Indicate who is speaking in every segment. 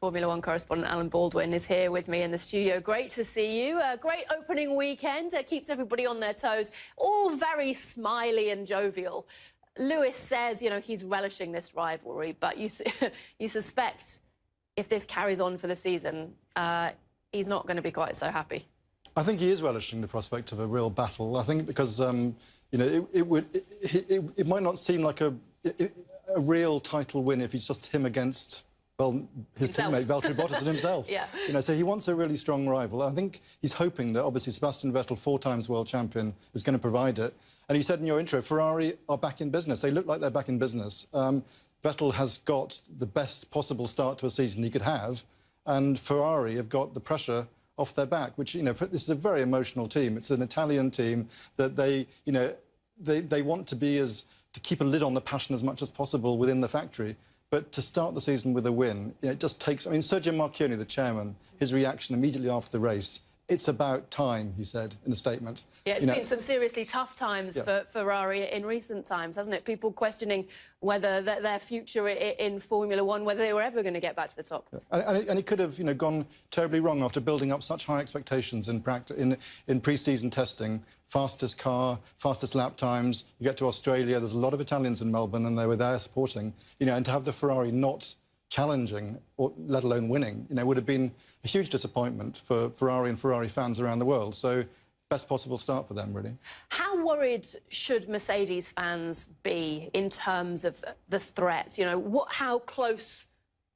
Speaker 1: Formula One correspondent Alan Baldwin is here with me in the studio. Great to see you. A great opening weekend. Keeps everybody on their toes. All very smiley and jovial. Lewis says, you know, he's relishing this rivalry, but you suspect if this carries on for the season, he's not going to be quite so happy.
Speaker 2: I think he is relishing the prospect of a real battle. I think because, you know, it might not seem like a real title win if it's just him against, well, his teammate Valtteri Bottas and himself.
Speaker 1: Yeah.
Speaker 2: You know, so he wants a really strong rival. I think he's hoping that obviously Sebastian Vettel, 4 times world champion, is going to provide it. And you said in your intro, Ferrari are back in business. They look like they're back in business. Vettel has got the best possible start to a season he could have, and Ferrari have got the pressure off their back, which, you know, this is a very emotional team. It's an Italian team that they, you know, they want to keep a lid on the passion as much as possible within the factory. But to start the season with a win, you know, it just takes... I mean, Sergio Marchionne, the chairman, his reaction immediately after the race, "It's about time," he said in a statement.
Speaker 1: Yeah, it's been some seriously tough times for Ferrari in recent times, hasn't it? People questioning whether their future in Formula One, whether they were ever going to get back to the top.
Speaker 2: Yeah. And it could have, you know, gone terribly wrong after building up such high expectations in pre-season testing. Fastest car, fastest lap times. You get to Australia, there's a lot of Italians in Melbourne, and they were there supporting. You know, and to have the Ferrari not challenging, or let alone winning, you know, would have been a huge disappointment for Ferrari and Ferrari fans around the world. So, best possible start for them, really.
Speaker 1: How worried should Mercedes fans be in terms of the threat? You know, how close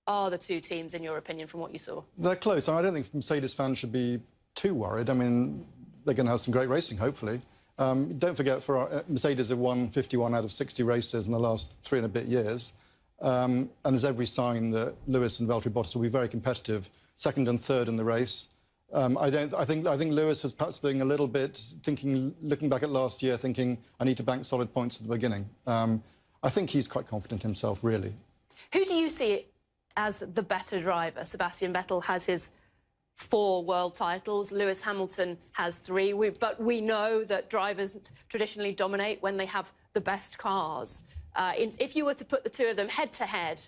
Speaker 1: are the two teams, in your opinion, from what you saw? They're
Speaker 2: close. I don't think Mercedes fans should be too worried. I mean, they're going to have some great racing, hopefully. Don't forget, Mercedes have won 51 out of 60 races in the last 3 and a bit years. And there's every sign that Lewis and Valtteri Bottas will be very competitive, 2nd and 3rd in the race. I think Lewis was perhaps being a little bit looking back at last year, thinking, I need to bank solid points at the beginning. I think he's quite confident himself, really.
Speaker 1: Who do you see as the better driver? Sebastian Vettel has his 4 world titles. Lewis Hamilton has 3. But we know that drivers traditionally dominate when they have the best cars. If you were to put the two of them head-to-head,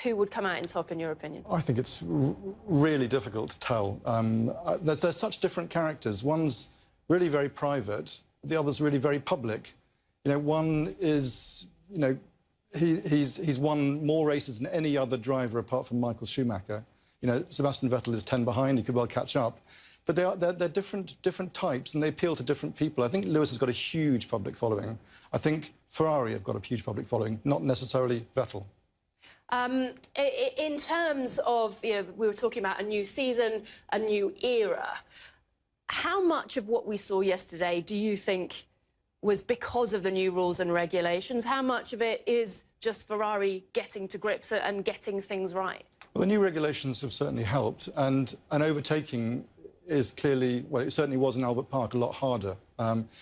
Speaker 1: who would come out in top, in your opinion?
Speaker 2: I think it's really difficult to tell. They're such different characters. One's really very private, the other's really very public. You know, one is, you know, he's won more races than any other driver apart from Michael Schumacher. You know, Sebastian Vettel is 10 behind, he could well catch up. But they're different types, and they appeal to different people. I think Lewis has got a huge public following. I think Ferrari have got a huge public following, not necessarily Vettel.
Speaker 1: In terms of, you know, we were talking about a new season, a new era. How much of what we saw yesterday do you think was because of the new rules and regulations? How much of it is just Ferrari getting to grips and getting things right?
Speaker 2: Well, the new regulations have certainly helped, and overtaking is clearly, well, it certainly was in Albert Park, a lot harder.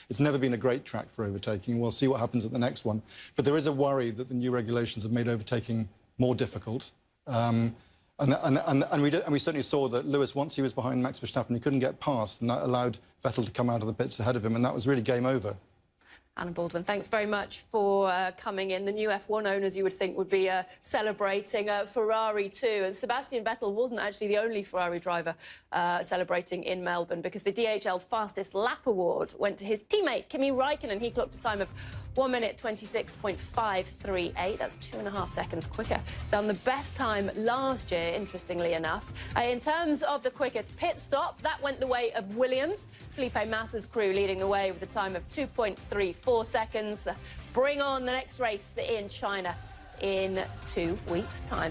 Speaker 2: It's never been a great track for overtaking. We'll see what happens at the next one. But there is a worry that the new regulations have made overtaking more difficult. And we certainly saw that Lewis, once he was behind Max Verstappen, he couldn't get past, and that allowed Vettel to come out of the pits ahead of him, and that was really game over.
Speaker 1: Alan Baldwin, thanks very much for coming in. The new F1 owners, you would think, would be celebrating Ferrari too. And Sebastian Vettel wasn't actually the only Ferrari driver celebrating in Melbourne, because the DHL Fastest Lap Award went to his teammate, Kimi Räikkönen. He clocked a time of 1 minute 26.538. That's 2.5 seconds quicker than the best time last year, interestingly enough. In terms of the quickest pit stop, that went the way of Williams. Felipe Massa's crew leading the way with a time of 2.34 seconds. Bring on the next race in China in 2 weeks' time.